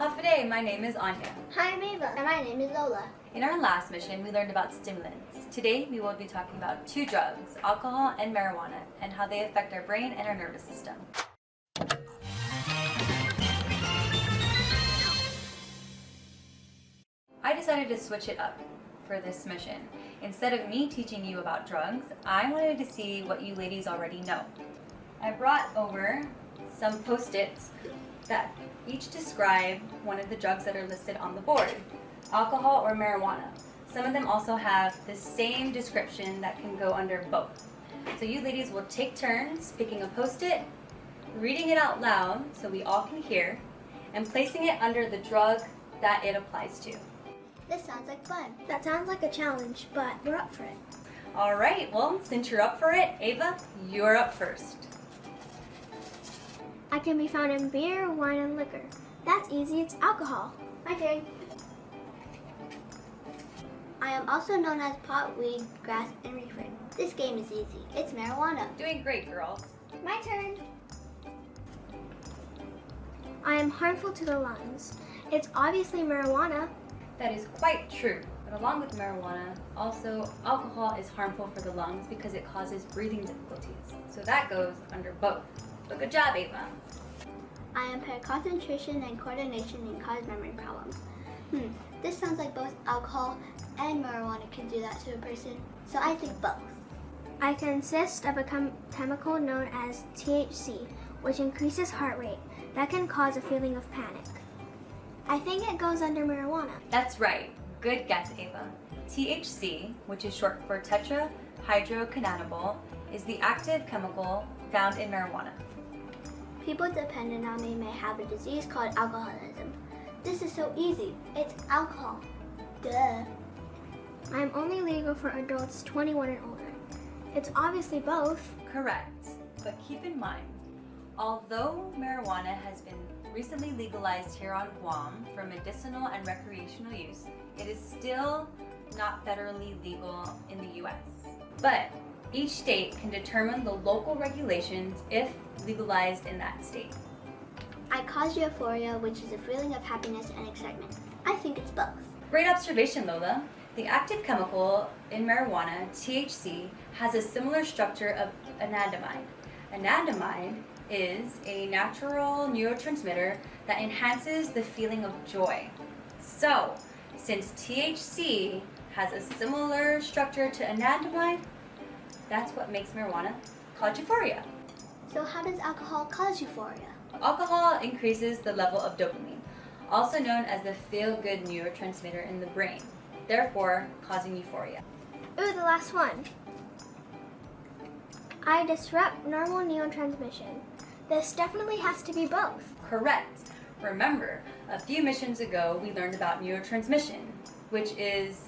Hafiday, my name is Anya. Hi, I'm Ava. And my name is Lola. In our last mission, we learned about stimulants. Today, we will be talking about two drugs, alcohol and marijuana, and how they affect our brain and our nervous system. I decided to switch it up for this mission. Instead of me teaching you about drugs, I wanted to see what you ladies already know. I brought over some Post-its that each describe one of the drugs that are listed on the board, alcohol or marijuana. Some of them also have the same description that can go under both. So you ladies will take turns picking a Post-it, reading it out loud so we all can hear, and placing it under the drug that it applies to. This sounds like fun. That sounds like a challenge, but we're up for it. All right, well, since you're up for it, Ava, you're up first. I can be found in beer, wine, and liquor. That's easy, it's alcohol. My turn. I am also known as pot, weed, grass, and reefer. This game is easy. It's marijuana. Doing great, girls. My turn. I am harmful to the lungs. It's obviously marijuana. That is quite true, but along with marijuana, also alcohol is harmful for the lungs because it causes breathing difficulties. So that goes under both. But good job, Ava. I impair concentration and coordination and cause memory problems. This sounds like both alcohol and marijuana can do that to a person, so I think both. I consist of a chemical known as THC, which increases heart rate. That can cause a feeling of panic. I think it goes under marijuana. That's right. Good guess, Ava. THC, which is short for tetrahydrocannabinol, is the active chemical found in marijuana. People dependent on me may have a disease called alcoholism. This is so easy. It's alcohol. Duh. I'm only legal for adults 21 and older. It's obviously both. Correct. But keep in mind, although marijuana has been recently legalized here on Guam for medicinal and recreational use, it is still not federally legal in the U.S. But each state can determine the local regulations if legalized in that state. I cause euphoria, which is a feeling of happiness and excitement. I think it's both. Great observation, Lola. The active chemical in marijuana, THC, has a similar structure of anandamide. Anandamide is a natural neurotransmitter that enhances the feeling of joy. So, since THC has a similar structure to anandamide, that's what makes marijuana cause euphoria. So how does alcohol cause euphoria? Alcohol increases the level of dopamine, also known as the feel-good neurotransmitter in the brain, therefore causing euphoria. Ooh, the last one. I disrupt normal neurotransmission. This definitely has to be both. Correct. Remember, a few missions ago we learned about neurotransmission, which is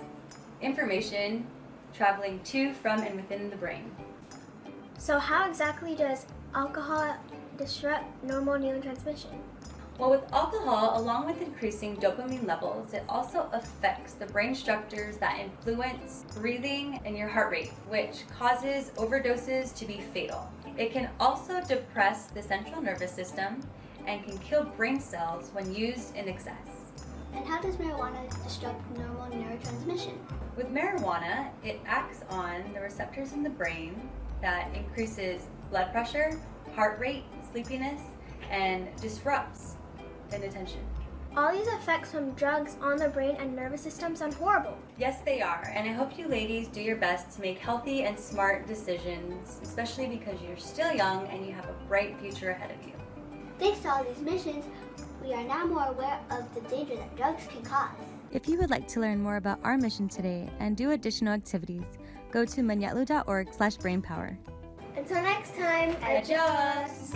information traveling to, from, and within the brain. So how exactly does alcohol disrupt normal neurotransmission? Well, with alcohol, along with increasing dopamine levels, it also affects the brain structures that influence breathing and your heart rate, which causes overdoses to be fatal. It can also depress the central nervous system and can kill brain cells when used in excess. And how does marijuana disrupt normal neurotransmission? With marijuana, it acts on the receptors in the brain that increases blood pressure, heart rate, sleepiness, and disrupts inattention. All these effects from drugs on the brain and nervous system sound horrible. Yes, they are, and I hope you ladies do your best to make healthy and smart decisions, especially because you're still young and you have a bright future ahead of you. Thanks to all these missions, we are now more aware of the danger that drugs can cause. If you would like to learn more about our mission today and do additional activities, go to mañe'lu.org/brainpower. Until next time, Adios!